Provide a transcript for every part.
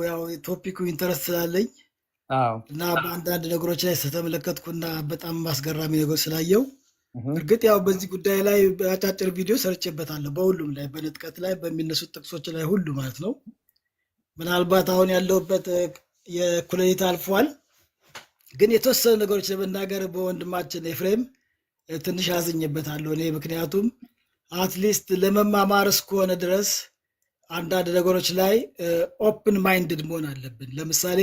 ያው ቶፒኩ ኢንተረስት ስላለኝ አዎ እና በአንዳንድ ነገሮች ላይ ስተመለከትኩና በጣም አስገራሚ ነገር ስላየው እህ እርግጥ ያው በዚህ ጉዳይ ላይ አጫጭር ቪዲዮ ሰርቼበታለሁ። በሁሉም ላይ በንጥቀት ላይ በሚነሱት ጥቅሶች ላይ ሁሉ ማለት ነው። ምናልባት አሁን ያለውበት የኩለሊት አልፏል፣ ግን የተወሰኑ ነገሮች ለመናገር በወንድማችን ኤፍሬም ትንሽ አዝኜበታለሁ እኔ። ምክንያቱም አትሊስት ለመማማር እስከሆነ ድረስ አንዳንድ ነገሮች ላይ ኦፕን ማይንድድ መሆን አለብን። ለምሳሌ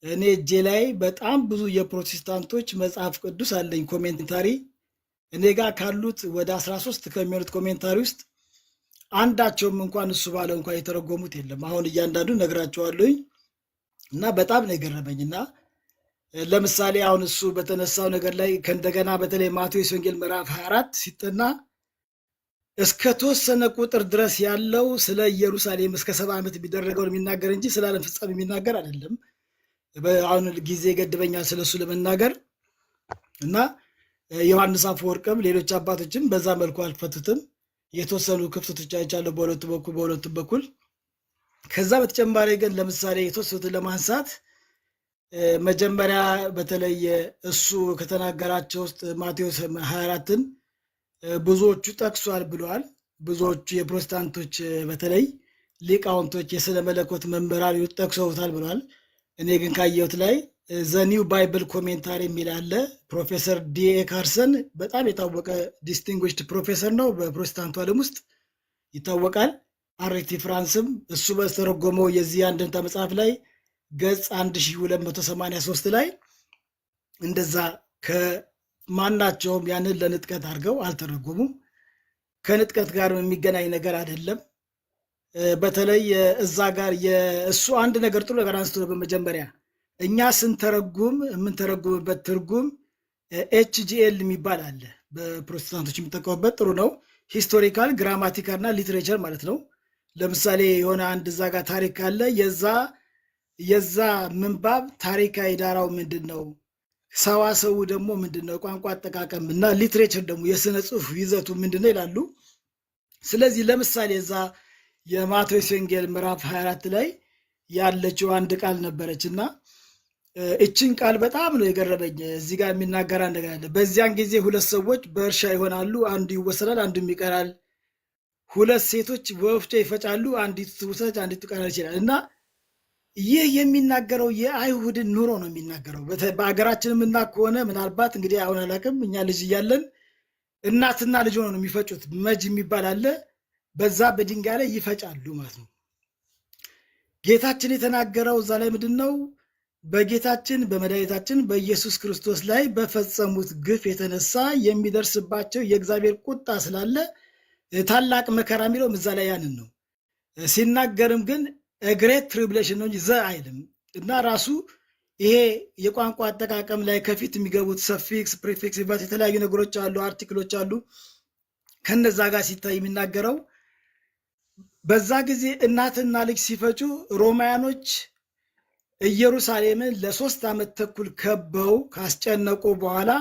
እኔ እጄ ላይ በጣም ብዙ የፕሮቴስታንቶች መጽሐፍ ቅዱስ አለኝ ኮሜንታሪ። እኔ ጋር ካሉት ወደ 13 ከሚሆኑት ኮሜንታሪ ውስጥ አንዳቸውም እንኳን እሱ ባለው እንኳን የተረጎሙት የለም። አሁን እያንዳንዱ ነግራቸዋለሁኝ እና በጣም ነው የገረመኝ። እና ለምሳሌ አሁን እሱ በተነሳው ነገር ላይ ከእንደገና በተለይ ማቴዎስ ወንጌል ምዕራፍ 24 ሲጠና እስከ ተወሰነ ቁጥር ድረስ ያለው ስለ ኢየሩሳሌም እስከ 70 ዓመት የሚደረገውን የሚናገር እንጂ ስለ ዓለም ፍጻሜ የሚናገር አይደለም። አሁን ጊዜ ገድበኛል ስለሱ ለመናገር እና ዮሐንስ አፈወርቅም ሌሎች አባቶችም በዛ መልኩ አልፈቱትም። የተወሰኑ ክፍተቶች አይቻለሁ በሁለቱ በኩል። ከዛ በተጨማሪ ግን ለምሳሌ የተወሰኑትን ለማንሳት መጀመሪያ በተለይ እሱ ከተናገራቸው ውስጥ ማቴዎስ 24ን ብዙዎቹ ጠቅሷል ብለዋል። ብዙዎቹ የፕሮቴስታንቶች በተለይ ሊቃውንቶች የስነ መለኮት መምህራን ጠቅሰውታል ብለዋል። እኔ ግን ካየሁት ላይ ዘኒው ባይብል ኮሜንታሪ የሚል አለ። ፕሮፌሰር ዲኤ ካርሰን በጣም የታወቀ ዲስቲንጉሽድ ፕሮፌሰር ነው፣ በፕሮቴስታንቱ ዓለም ውስጥ ይታወቃል። አርቲ ፍራንስም እሱ በተረጎመው የዚህ አንድምታ መጽሐፍ ላይ ገጽ 1283 ላይ እንደዛ ከማናቸውም ያንን ለንጥቀት አድርገው አልተረጎሙም። ከንጥቀት ጋር የሚገናኝ ነገር አይደለም። በተለይ እዛ ጋር የእሱ አንድ ነገር ጥሩ ነገር አንስቶ በመጀመሪያ እኛ ስንተረጉም የምንተረጉምበት ትርጉም ኤችጂኤል የሚባል አለ። በፕሮቴስታንቶች የሚጠቀሙበት ጥሩ ነው። ሂስቶሪካል ግራማቲካል እና ሊትሬቸር ማለት ነው። ለምሳሌ የሆነ አንድ እዛ ጋር ታሪክ አለ። የዛ ምንባብ ታሪካዊ ዳራው ምንድን ነው፣ ሰዋሰው ደግሞ ምንድን ነው፣ ቋንቋ አጠቃቀም እና ሊትሬቸር ደግሞ የስነ ጽሁፍ ይዘቱ ምንድን ነው ይላሉ። ስለዚህ ለምሳሌ እዛ የማቴዎስ ወንጌል ምዕራፍ 24 ላይ ያለችው አንድ ቃል ነበረች እና እችን ቃል በጣም ነው የገረመኝ። እዚህ ጋር የሚናገር ነገር አለ። በዚያን ጊዜ ሁለት ሰዎች በእርሻ ይሆናሉ፣ አንዱ ይወሰዳል፣ አንዱም ይቀራል። ሁለት ሴቶች በወፍጮ ይፈጫሉ፣ አንዲቱ ትወሰዳለች፣ አንዲቱ ትቀራለች ይላል እና ይህ የሚናገረው የአይሁድን ኑሮ ነው የሚናገረው። በሀገራችን የምናውቅ ከሆነ ምናልባት እንግዲህ አሁን አላውቅም፣ እኛ ልጅ እያለን እናትና ልጅ ሆነው ነው የሚፈጩት። መጅ የሚባል አለ፣ በዛ በድንጋይ ላይ ይፈጫሉ ማለት ነው። ጌታችን የተናገረው እዛ ላይ ምንድን ነው? በጌታችን በመድኃኒታችን በኢየሱስ ክርስቶስ ላይ በፈጸሙት ግፍ የተነሳ የሚደርስባቸው የእግዚአብሔር ቁጣ ስላለ ታላቅ መከራ የሚለው እዛ ላይ ያንን ነው ሲናገርም። ግን ግሬት ትሪቡሌሽን ነው እንጂ ዘ አይልም። እና ራሱ ይሄ የቋንቋ አጠቃቀም ላይ ከፊት የሚገቡት ሰፊክስ፣ ፕሪፊክስ፣ የተለያዩ ነገሮች አሉ፣ አርቲክሎች አሉ። ከነዛ ጋር ሲታይ የሚናገረው በዛ ጊዜ እናትና ልጅ ሲፈጩ ሮማያኖች ኢየሩሳሌምን ለ3 ዓመት ተኩል ከበው ካስጨነቁ በኋላ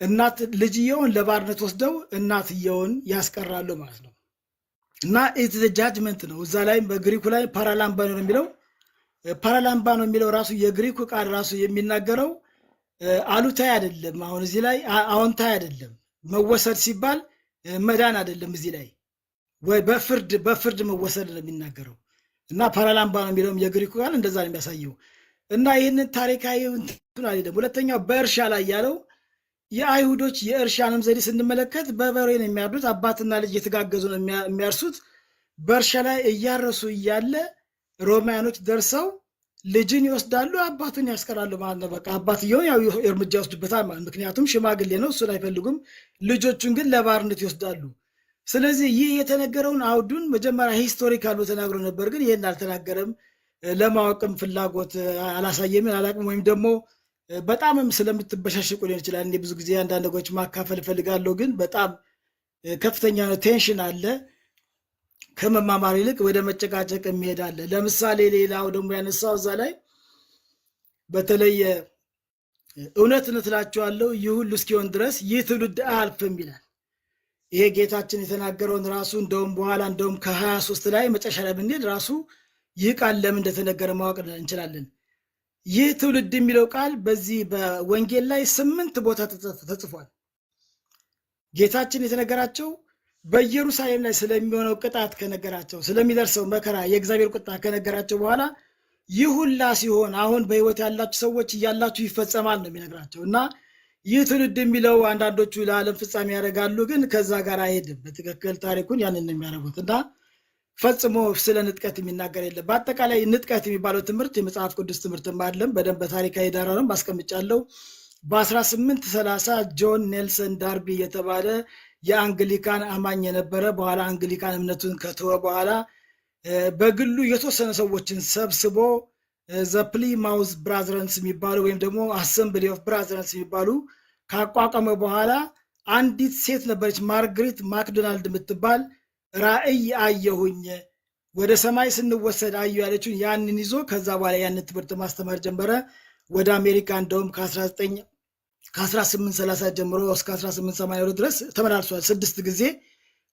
እናት ልጅየውን ለባርነት ወስደው እናትየውን ያስቀራሉ ማለት ነው። እና ኢትስ ጃጅመንት ነው። እዛ ላይ በግሪኩ ላይ ፓራላምባ ነው የሚለው። ፓራላምባ ነው የሚለው ራሱ የግሪኩ ቃል ራሱ የሚናገረው አሉታዊ አይደለም። አሁን እዚህ ላይ አዎንታዊ አይደለም። መወሰድ ሲባል መዳን አይደለም። እዚህ ላይ ወይ በፍርድ መወሰድ ነው የሚናገረው። እና ፓራላምባ ነው የሚለውም የግሪኩ ቃል እንደዛ ነው የሚያሳየው። እና ይህንን ታሪካዊ እንትን አይደለም። ሁለተኛው በእርሻ ላይ ያለው የአይሁዶች የእርሻንም ዘዴ ስንመለከት በበሬ ነው የሚያርዱት። አባትና ልጅ እየተጋገዙ ነው የሚያርሱት። በእርሻ ላይ እያረሱ እያለ ሮማያኖች ደርሰው ልጅን ይወስዳሉ፣ አባቱን ያስቀራሉ ማለት ነው። በቃ አባትየውን ያው እርምጃ ይወስዱበታል ማለት፣ ምክንያቱም ሽማግሌ ነው፣ እሱን አይፈልጉም። ልጆቹን ግን ለባርነት ይወስዳሉ። ስለዚህ ይህ የተነገረውን አውዱን መጀመሪያ ሂስቶሪካል ተናግሮ ነበር፣ ግን ይህን አልተናገረም። ለማወቅም ፍላጎት አላሳየም፣ አላቅም። ወይም ደግሞ በጣምም ስለምትበሻሸቁ ሊሆን ይችላል። እኔ ብዙ ጊዜ አንዳንድ ነገሮች ማካፈል እፈልጋለሁ፣ ግን በጣም ከፍተኛ ቴንሽን አለ። ከመማማር ይልቅ ወደ መጨቃጨቅ የሚሄድ አለ። ለምሳሌ ሌላው ደግሞ ያነሳው እዛ ላይ በተለይ እውነትን እላችኋለሁ ይህ ሁሉ እስኪሆን ድረስ ይህ ትውልድ አያልፍም ይላል። ይሄ ጌታችን የተናገረውን ራሱ እንደውም በኋላ እንደውም ከ23 ላይ መጨረሻ ላይ ብንሄድ ራሱ ይህ ቃል ለምን እንደተነገረ ማወቅ እንችላለን። ይህ ትውልድ የሚለው ቃል በዚህ በወንጌል ላይ 8 ቦታ ተጽፏል። ጌታችን የተነገራቸው በኢየሩሳሌም ላይ ስለሚሆነው ቅጣት ከነገራቸው፣ ስለሚደርሰው መከራ የእግዚአብሔር ቁጣ ከነገራቸው በኋላ ይህ ሁላ ሲሆን አሁን በሕይወት ያላችሁ ሰዎች እያላችሁ ይፈጸማል ነው የሚነግራቸው። እና ይህ ትውልድ የሚለው አንዳንዶቹ ለዓለም ፍጻሜ ያደርጋሉ፣ ግን ከዛ ጋር አይሄድም። በትክክል ታሪኩን ያንን ነው የሚያደርጉት እና ፈጽሞ ስለ ንጥቀት የሚናገር የለም። በአጠቃላይ ንጥቀት የሚባለው ትምህርት የመጽሐፍ ቅዱስ ትምህርትም አይደለም። በደንብ በታሪካዊ ዳራንም አስቀምጫለሁ። በ1830 ጆን ኔልሰን ዳርቢ የተባለ የአንግሊካን አማኝ የነበረ በኋላ አንግሊካን እምነቱን ከተወ በኋላ በግሉ የተወሰነ ሰዎችን ሰብስቦ ዘ ፕሊማውዝ ብራዘርስ የሚባሉ ወይም ደግሞ አሰምብሊ ኦፍ ብራዘርስ የሚባሉ ካቋቋመ በኋላ አንዲት ሴት ነበረች፣ ማርግሪት ማክዶናልድ የምትባል ራእይ አየሁኝ ወደ ሰማይ ስንወሰድ አየሁ ያለችውን ያንን ይዞ ከዛ በኋላ ያንን ትምህርት ማስተማር ጀመረ። ወደ አሜሪካ እንደውም ከ1830 ጀምሮ እስከ 1882 ድረስ ተመላልሷል 6 ጊዜ።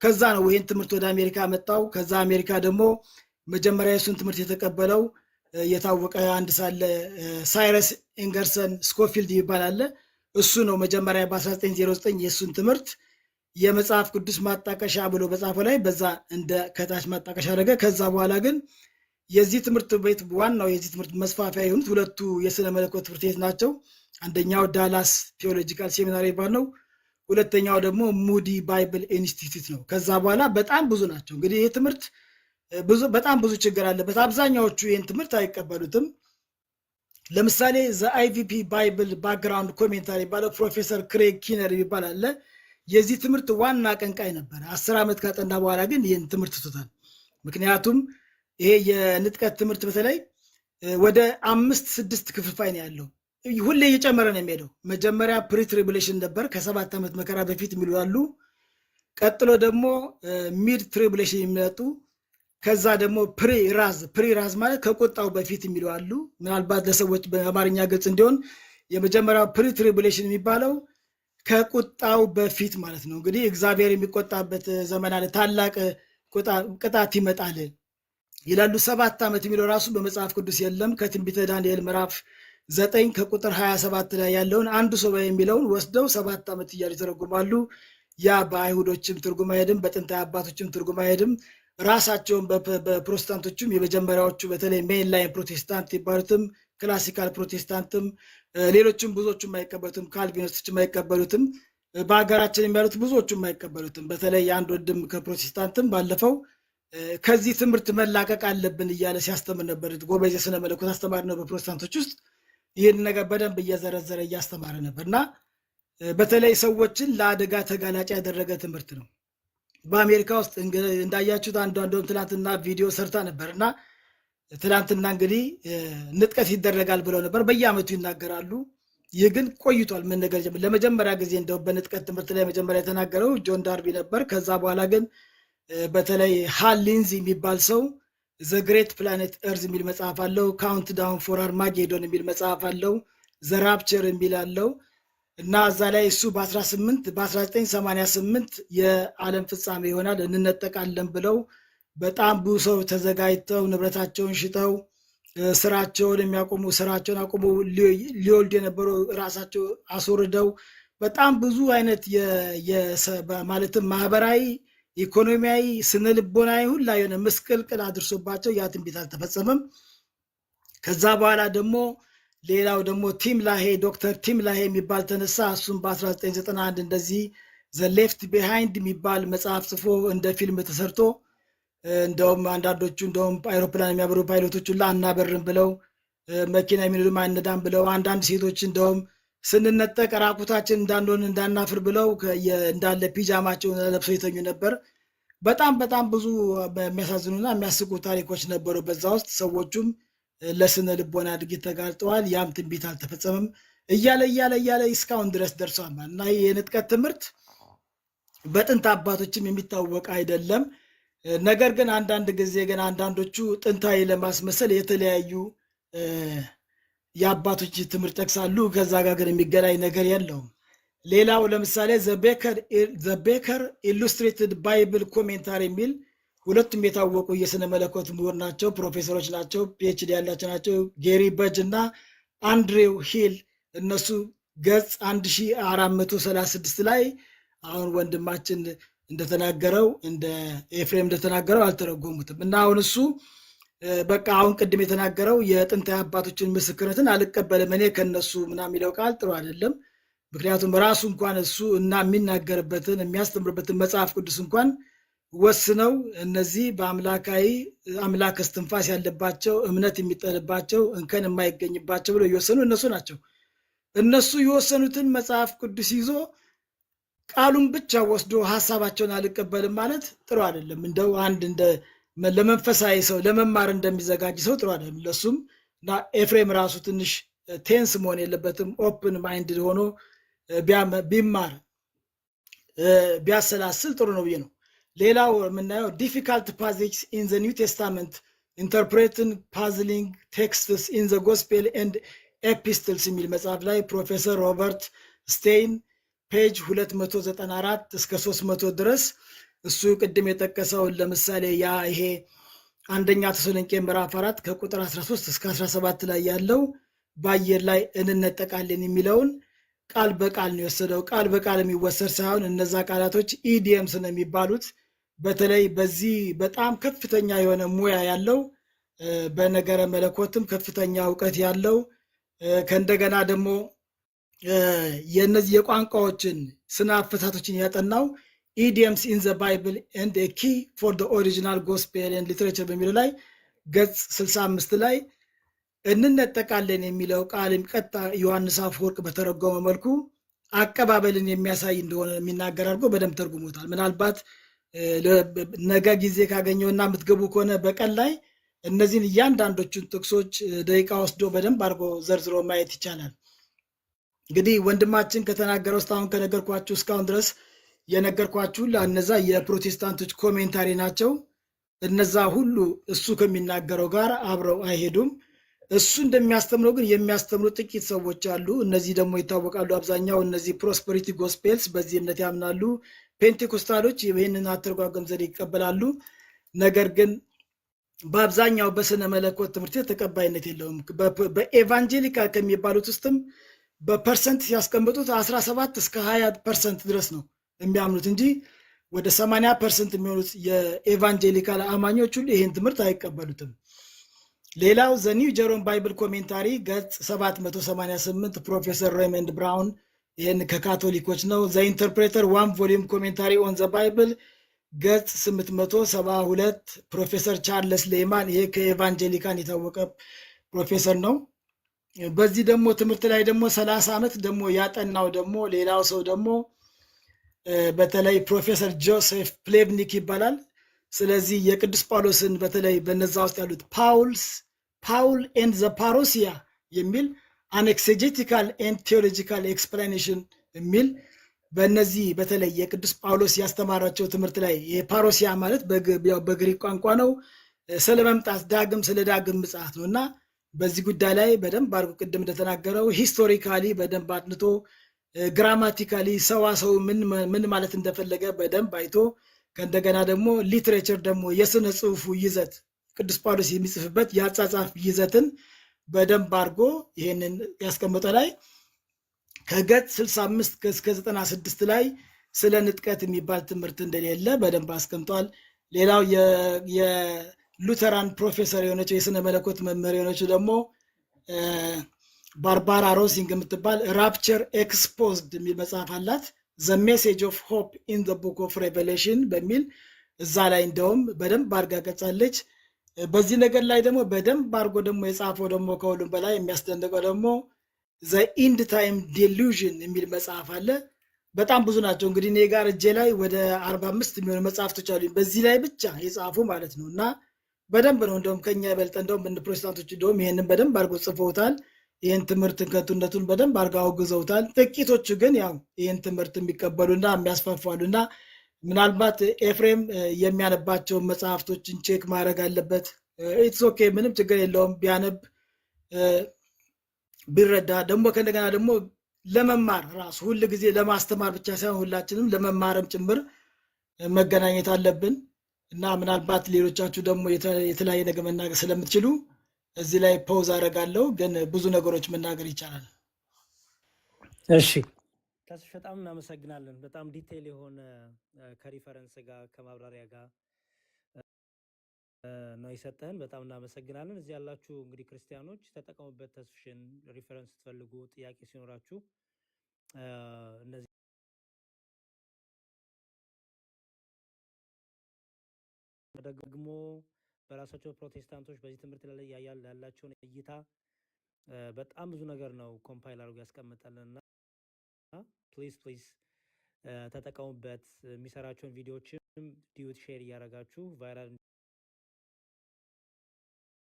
ከዛ ነው ይህን ትምህርት ወደ አሜሪካ መጣው። ከዛ አሜሪካ ደግሞ መጀመሪያ የሱን ትምህርት የተቀበለው የታወቀ አንድ ሳለ ሳይረስ ኢንገርሰን ስኮፊልድ ይባላል። እሱ ነው መጀመሪያ በ1909 የሱን ትምህርት የመጽሐፍ ቅዱስ ማጣቀሻ ብሎ በጻፈው ላይ በዛ እንደ ከታች ማጣቀሻ አደረገ። ከዛ በኋላ ግን የዚህ ትምህርት ቤት ዋናው የዚህ ትምህርት መስፋፊያ የሆኑት ሁለቱ የስነ መለኮት ትምህርት ቤት ናቸው። አንደኛው ዳላስ ቴዎሎጂካል ሴሚናሪ ይባል ነው። ሁለተኛው ደግሞ ሙዲ ባይብል ኢንስቲትዩት ነው። ከዛ በኋላ በጣም ብዙ ናቸው። እንግዲህ ይህ ትምህርት በጣም ብዙ ችግር አለበት። አብዛኛዎቹ ይህን ትምህርት አይቀበሉትም። ለምሳሌ ዘ አይቪፒ ባይብል ባክግራውንድ ኮሜንታሪ ባለው ፕሮፌሰር ክሬግ ኪነር ይባል አለ። የዚህ ትምህርት ዋና አቀንቃይ ነበር። 10 ዓመት ካጠና በኋላ ግን ይህን ትምህርት ትቶታል። ምክንያቱም ይሄ የንጥቀት ትምህርት በተለይ ወደ 5-6 ክፍልፋይ ነው ያለው። ሁሌ እየጨመረ ነው የሚሄደው። መጀመሪያ ፕሪ ትሪቡሌሽን ነበር፣ ከ7 ዓመት መከራ በፊት የሚሉ አሉ። ቀጥሎ ደግሞ ሚድ ትሪቡሌሽን የሚመጡ፣ ከዛ ደግሞ ፕሪራዝ ማለት ከቁጣው በፊት የሚሉ አሉ። ምናልባት ለሰዎች በአማርኛ ግልጽ እንዲሆን የመጀመሪያው ፕሪ ትሪቡሌሽን የሚባለው ከቁጣው በፊት ማለት ነው። እንግዲህ እግዚአብሔር የሚቆጣበት ዘመን አለ፣ ታላቅ ቅጣት ይመጣል ይላሉ። 7 ዓመት የሚለው ራሱ በመጽሐፍ ቅዱስ የለም። ከትንቢተ ዳንኤል ምዕራፍ 9 ከቁጥር 27 ላይ ያለውን አንዱ ሱባዔ የሚለውን ወስደው 7 ዓመት እያሉ ይተረጉማሉ። ያ በአይሁዶችም ትርጉም አይሄድም፣ በጥንታዊ አባቶችም ትርጉም አይሄድም። ራሳቸውን በፕሮቴስታንቶችም የመጀመሪያዎቹ በተለይ ሜን ላይን ፕሮቴስታንት ይባሉትም ክላሲካል ፕሮቴስታንትም ሌሎችም ብዙዎቹም አይቀበሉትም፣ ካልቪኒስቶችም አይቀበሉትም፣ በሀገራችን የሚያሉት ብዙዎቹም አይቀበሉትም። በተለይ አንድ ወንድም ከፕሮቴስታንትም ባለፈው ከዚህ ትምህርት መላቀቅ አለብን እያለ ሲያስተምር ነበር። ጎበዝ የሥነ መለኮት አስተማሪ ነው በፕሮቴስታንቶች ውስጥ። ይህን ነገር በደንብ እየዘረዘረ እያስተማረ ነበር እና በተለይ ሰዎችን ለአደጋ ተጋላጭ ያደረገ ትምህርት ነው። በአሜሪካ ውስጥ እንዳያችሁት አንዷንዶም ትናንትና ቪዲዮ ሰርታ ነበር እና ትናንትና እንግዲህ ንጥቀት ይደረጋል ብለው ነበር፣ በየዓመቱ ይናገራሉ። ይህ ግን ቆይቷል። ምን ነገር ለመጀመሪያ ጊዜ እንደው በንጥቀት ትምህርት ላይ መጀመሪያ የተናገረው ጆን ዳርቢ ነበር። ከዛ በኋላ ግን በተለይ ሃል ሊንዚ የሚባል ሰው ዘ ግሬት ፕላኔት ኤርዝ የሚል መጽሐፍ አለው። ካውንት ዳውን ፎር አርማጌዶን የሚል መጽሐፍ አለው። ዘ ራፕቸር የሚል አለው እና እዛ ላይ እሱ በ1988 የዓለም ፍጻሜ ይሆናል እንነጠቃለን ብለው በጣም ብዙ ሰው ተዘጋጅተው ንብረታቸውን ሽጠው ስራቸውን የሚያቆሙ ስራቸውን አቁመው ሊወልዱ የነበሩ ራሳቸው አስወርደው በጣም ብዙ አይነት ማለትም ማህበራዊ፣ ኢኮኖሚያዊ፣ ስነልቦናዊ ሁላ የሆነ ምስቅልቅል አድርሶባቸው ያ ትንቢት አልተፈጸመም። ከዛ በኋላ ደግሞ ሌላው ደግሞ ዶክተር ቲም ላሄ የሚባል ተነሳ። እሱም በ1991 እንደዚህ ዘ ሌፍት ቢሃይንድ የሚባል መጽሐፍ ጽፎ እንደ ፊልም ተሰርቶ እንደውም አንዳንዶቹ እንደውም አይሮፕላን የሚያበሩ ፓይሎቶች ሁላ አናበርም ብለው መኪና የሚነዱ አይነዳም ብለው አንዳንድ ሴቶች እንደውም ስንነጠቅ ራቁታችን እንዳንሆን እንዳናፍር ብለው እንዳለ ፒጃማቸውን ለብሰው የተኙ ነበር። በጣም ብዙ የሚያሳዝኑና የሚያስቁ ታሪኮች ነበሩ በዛ ውስጥ። ሰዎቹም ለስነ ልቦና ድርጊት ተጋልጠዋል። ያም ትንቢት አልተፈጸመም እያለ እስካሁን ድረስ ደርሷል። እና የንጥቀት ትምህርት በጥንት አባቶችም የሚታወቅ አይደለም። ነገር ግን አንዳንድ ጊዜ ግን አንዳንዶቹ ጥንታዊ ለማስመሰል የተለያዩ የአባቶች ትምህርት ጠቅሳሉ። ከዛ ጋር ግን የሚገናኝ ነገር የለውም። ሌላው ለምሳሌ ዘ ቤከር ኢሉስትሬትድ ባይብል ኮሜንታሪ የሚል ሁለቱም የታወቁ የስነ መለኮት ምሁር ናቸው፣ ፕሮፌሰሮች ናቸው፣ ፒኤችዲ ያላቸው ናቸው። ጌሪ በጅ እና አንድሬው ሂል እነሱ ገጽ 1436 ላይ አሁን ወንድማችን እንደተናገረው እንደ ኤፍሬም እንደተናገረው አልተረጎሙትም እና አሁን እሱ በቃ አሁን ቅድም የተናገረው የጥንታዊ አባቶችን ምስክርነትን አልቀበልም እኔ ከነሱ ምናምን የሚለው ቃል ጥሩ አይደለም። ምክንያቱም ራሱ እንኳን እሱ እና የሚናገርበትን የሚያስተምርበትን መጽሐፍ ቅዱስ እንኳን ወስነው እነዚህ በአምላካዊ አምላክ እስትንፋስ ያለባቸው እምነት የሚጠልባቸው እንከን የማይገኝባቸው ብለው የወሰኑ እነሱ ናቸው። እነሱ የወሰኑትን መጽሐፍ ቅዱስ ይዞ ቃሉን ብቻ ወስዶ ሐሳባቸውን አልቀበልም ማለት ጥሩ አይደለም። እንደው አንድ እንደ ለመንፈሳዊ ሰው ለመማር እንደሚዘጋጅ ሰው ጥሩ አይደለም ለሱም እና ኤፍሬም ራሱ ትንሽ ቴንስ መሆን የለበትም። ኦፕን ማይንድ ሆኖ ቢማር ቢያሰላስል ጥሩ ነው ብዬ ነው። ሌላው የምናየው ዲፊካልት ፓሴጅስ ኢን ዘ ኒው ቴስታመንት ኢንተርፕሬቲንግ ፓዝሊንግ ቴክስትስ ኢን ዘ ጎስፔል ኤንድ ኤፒስትልስ የሚል መጽሐፍ ላይ ፕሮፌሰር ሮበርት ስቴይን ፔጅ 294 እስከ 300 ድረስ እሱ ቅድም የጠቀሰውን ለምሳሌ ያ ይሄ አንደኛ ተሰሎንቄ ምዕራፍ 4 ከቁጥር 13 እስከ 17 ላይ ያለው በአየር ላይ እንነጠቃለን የሚለውን ቃል በቃል ነው የወሰደው። ቃል በቃል የሚወሰድ ሳይሆን እነዛ ቃላቶች ኢዲየምስ ነው የሚባሉት። በተለይ በዚህ በጣም ከፍተኛ የሆነ ሙያ ያለው በነገረ መለኮትም ከፍተኛ እውቀት ያለው ከእንደገና ደግሞ የነዚህ የቋንቋዎችን ስነ አፈታቶችን ያጠናው ኢዲየምስ ኢን ዘ ባይብል ኤንድ ኤ ኪ ፎር ዘ ኦሪጂናል ጎስፔል ኤንድ ሊትሬቸር በሚለው ላይ ገጽ 65 ላይ እንነጠቃለን የሚለው ቃል ቀጣ ዮሐንስ አፈወርቅ በተረጎመ መልኩ አቀባበልን የሚያሳይ እንደሆነ የሚናገር አድርጎ በደንብ ተርጉሞታል። ምናልባት ነገ ጊዜ ካገኘውና የምትገቡ ከሆነ በቀን ላይ እነዚህን እያንዳንዶቹን ጥቅሶች ደቂቃ ወስዶ በደንብ አድርጎ ዘርዝሮ ማየት ይቻላል። እንግዲህ ወንድማችን ከተናገረው እስካሁን ከነገርኳችሁ እስካሁን ድረስ የነገርኳችሁ ለእነዛ የፕሮቴስታንቶች ኮሜንታሪ ናቸው። እነዛ ሁሉ እሱ ከሚናገረው ጋር አብረው አይሄዱም። እሱ እንደሚያስተምረው ግን የሚያስተምሩ ጥቂት ሰዎች አሉ። እነዚህ ደግሞ ይታወቃሉ። አብዛኛው እነዚህ ፕሮስፐሪቲ ጎስፔልስ በዚህ እምነት ያምናሉ። ፔንቴኮስታሎች ይህንን አተረጓጎም ዘዴ ይቀበላሉ። ነገር ግን በአብዛኛው በስነ መለኮት ትምህርት ተቀባይነት የለውም። በኤቫንጀሊካል ከሚባሉት ውስጥም በፐርሰንት ሲያስቀምጡት 17 እስከ 20% ድረስ ነው የሚያምኑት እንጂ ወደ 80% የሚሆኑት የኤቫንጀሊካል አማኞች ሁሉ ይህን ትምህርት አይቀበሉትም። ሌላው ዘ ኒው ጀሮን ባይብል ኮሜንታሪ ገጽ 788 ፕሮፌሰር ሬይመንድ ብራውን ይህን ከካቶሊኮች ነው። ዘ ኢንተርፕሬተር 1 ቮሊዩም ኮሜንታሪ ኦን ዘ ባይብል ገጽ 872 ፕሮፌሰር ቻርለስ ሌማን ይሄ ከኤቫንጀሊካን የታወቀ ፕሮፌሰር ነው። በዚህ ደግሞ ትምህርት ላይ ደግሞ 30 ዓመት ደግሞ ያጠናው ደግሞ ሌላው ሰው ደግሞ በተለይ ፕሮፌሰር ጆሴፍ ፕሌቭኒክ ይባላል። ስለዚህ የቅዱስ ጳውሎስን በተለይ በነዛ ውስጥ ያሉት ፓውል ኤንድ ዘ ፓሮሲያ የሚል አንኤክሴጀቲካል ኤንድ ቴዎሎጂካል ኤክስፕላኔሽን የሚል በእነዚህ በተለይ የቅዱስ ጳውሎስ ያስተማራቸው ትምህርት ላይ የፓሮሲያ ማለት በግሪክ ቋንቋ ነው፣ ስለመምጣት ዳግም ስለ ዳግም ምጽአት ነው እና በዚህ ጉዳይ ላይ በደንብ አድርጎ ቅድም እንደተናገረው ሂስቶሪካሊ በደንብ አጥንቶ ግራማቲካሊ ሰዋሰው ምን ማለት እንደፈለገ በደንብ አይቶ ከእንደገና ደግሞ ሊትሬቸር ደግሞ የስነ ጽሁፉ ይዘት ቅዱስ ጳውሎስ የሚጽፍበት የአጻጻፍ ይዘትን በደንብ አድርጎ ይሄንን ያስቀመጠ ላይ ከገጽ 65 እስከ 96 ላይ ስለ ንጥቀት የሚባል ትምህርት እንደሌለ በደንብ አስቀምጧል። ሌላው የሉተራን ፕሮፌሰር የሆነችው የስነ መለኮት መምህር የሆነችው ደግሞ ባርባራ ሮሲንግ የምትባል ራፕቸር ኤክስፖዝድ የሚል መጽሐፍ አላት። ዘ ሜሴጅ ኦፍ ሆፕ ኢን ዘ ቡክ ኦፍ ሬቨሌሽን በሚል እዛ ላይ እንደውም በደንብ አድርጋ ገጻለች። በዚህ ነገር ላይ ደግሞ በደንብ አድርጎ ደግሞ የጻፈው ደግሞ ከሁሉም በላይ የሚያስደንቀው ደግሞ ዘ ኢንድ ታይም ዲሉዥን የሚል መጽሐፍ አለ። በጣም ብዙ ናቸው። እንግዲህ እኔ ጋር እጄ ላይ ወደ 45 የሚሆኑ መጽሐፍቶች አሉ በዚህ ላይ ብቻ የጻፉ ማለት ነው እና በደንብ ነው እንደውም ከኛ ይበልጥ እንደውም ፕሮቴስታንቶች እንደውም ይሄንን በደንብ አድርጎ ጽፈውታል። ይህን ትምህርት ከንቱነቱን በደንብ አድርገው አውግዘውታል። ጥቂቶቹ ግን ያው ይህን ትምህርት የሚቀበሉና የሚያስፋፋሉና ምናልባት ኤፍሬም የሚያነባቸውን መጽሐፍቶችን ቼክ ማድረግ አለበት። ኢትስ ኦኬ ምንም ችግር የለውም ቢያነብ ቢረዳ። ደግሞ ከእንደገና ደግሞ ለመማር ራሱ ሁል ጊዜ ለማስተማር ብቻ ሳይሆን ሁላችንም ለመማርም ጭምር መገናኘት አለብን። እና ምናልባት ሌሎቻችሁ ደግሞ የተለያየ ነገር መናገር ስለምትችሉ እዚህ ላይ ፖዝ አደርጋለሁ፣ ግን ብዙ ነገሮች መናገር ይቻላል። እሺ ተስፋ በጣም እናመሰግናለን። በጣም ዲቴይል የሆነ ከሪፈረንስ ጋር ከማብራሪያ ጋር ነው የሰጠህን። በጣም እናመሰግናለን። እዚህ ያላችሁ እንግዲህ ክርስቲያኖች ተጠቀሙበት። ተስፍሽን ሪፈረንስ ስትፈልጉ ጥያቄ ሲኖራችሁ እነዚህ ደግሞ በራሳቸው ፕሮቴስታንቶች በዚህ ትምህርት ላይ ያላቸውን እይታ በጣም ብዙ ነገር ነው ኮምፓይል አድርጎ ያስቀምጠልንና ፕሊዝ ተጠቀሙበት። የሚሰራቸውን ቪዲዮዎችም ዲዩት ሼር እያደረጋችሁ ቫይራል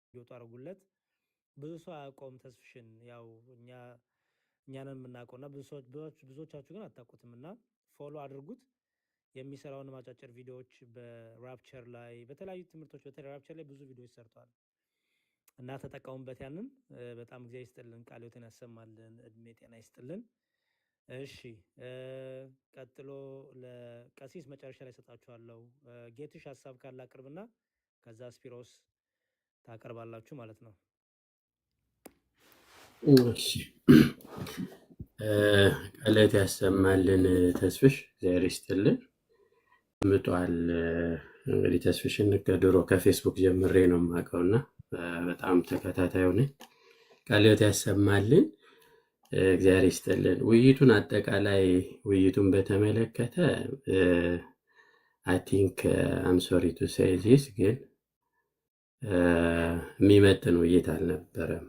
እንዲወጡ አድርጉለት። ብዙ ሰው አያውቀውም ተስፍሽን፣ ያው እኛንን የምናውቀውና ብዙዎቻችሁ ግን አታውቁትም እና ፎሎ አድርጉት። የሚሰራውን አጫጭር ቪዲዮዎች በራፕቸር ላይ በተለያዩ ትምህርቶች በተለይ ራፕቸር ላይ ብዙ ቪዲዮዎች ሰርቷል እና ተጠቀሙበት። ያንን በጣም ጊዜ ይስጥልን፣ ቃልዮትን ያሰማልን፣ እድሜ ጤና ይስጥልን። እሺ ቀጥሎ ለቀሲስ መጨረሻ ላይ ሰጣችኋለሁ። ጌትሽ ሀሳብ ካለ አቅርብና ከዛ ስፒሮስ ታቀርባላችሁ ማለት ነው። እሺ ቃልዮት ያሰማልን ተስፍሽ፣ እግዚአብሔር ይስጥልን። ምጧል እንግዲህ ተስፍሽን ከድሮ ከፌስቡክ ጀምሬ ነው የማውቀውና በጣም ተከታታዩ ነኝ። ቃልዮት ያሰማልን፣ እግዚአብሔር ይስጥልን። ውይይቱን አጠቃላይ ውይይቱን በተመለከተ አይ ቲንክ አም ሶሪ ቱ ሴይ ዚስ ግን የሚመጥን ውይይት አልነበረም፣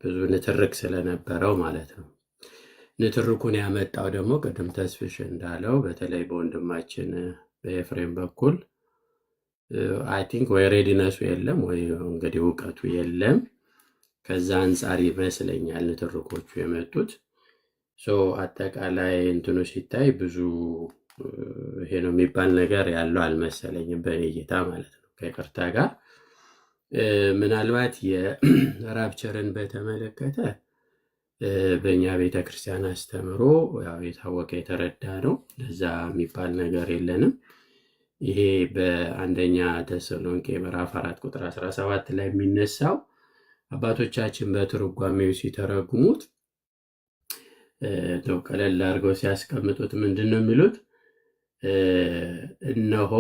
ብዙ ንትርክ ስለነበረው ማለት ነው። ንትርኩን ያመጣው ደግሞ ቅድም ተስፍሽ እንዳለው በተለይ በወንድማችን በኤፍሬም በኩል አይ ቲንክ ወይ ሬዲነሱ የለም ወይ እንግዲህ እውቀቱ የለም። ከዛ አንጻር ይመስለኛል ንትርኮቹ የመጡት። አጠቃላይ እንትኑ ሲታይ ብዙ ይሄ ነው የሚባል ነገር ያለው አልመሰለኝም በእኔ እይታ ማለት ነው፣ ከይቅርታ ጋር። ምናልባት የራፕቸርን በተመለከተ በእኛ ቤተክርስቲያን አስተምሮ ያው የታወቀ የተረዳ ነው፣ ለዛ የሚባል ነገር የለንም። ይሄ በአንደኛ ተሰሎንቄ ምዕራፍ 4 ቁጥር 17 ላይ የሚነሳው አባቶቻችን በትርጓሜው ሲተረጉሙት ቀለል አድርገው ሲያስቀምጡት ምንድን ነው የሚሉት? እነሆ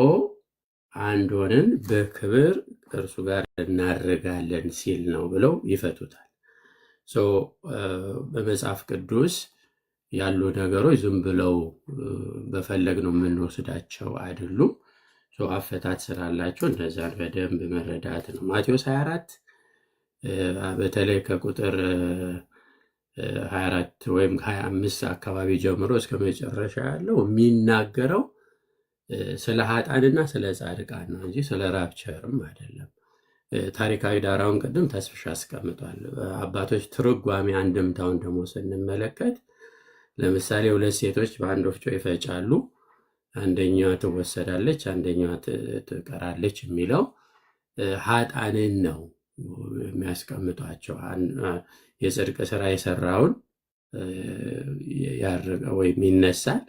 አንድ ሆነን በክብር እርሱ ጋር እናደርጋለን ሲል ነው ብለው ይፈቱታል። በመጽሐፍ ቅዱስ ያሉ ነገሮች ዝም ብለው በፈለግነው የምንወስዳቸው አይደሉም። አፈታት ስላላቸው እነዛን በደንብ መረዳት ነው። ማቴዎስ 24 በተለይ ከቁጥር 24 ወይም 25 አካባቢ ጀምሮ እስከ መጨረሻ ያለው የሚናገረው ስለ ኃጥአንና ስለ ጻድቃን ነው እንጂ ስለ ራፕቸርም አይደለም። ታሪካዊ ዳራውን ቅድም ተስፍሽ አስቀምጧል። አባቶች ትርጓሜ አንድምታውን ደግሞ ስንመለከት ለምሳሌ ሁለት ሴቶች በአንድ ወፍጮ ይፈጫሉ፣ አንደኛዋ ትወሰዳለች፣ አንደኛዋ ትቀራለች የሚለው ኃጥአንን ነው የሚያስቀምጧቸው። የጽድቅ ስራ የሰራውን ወይም ይነሳል፣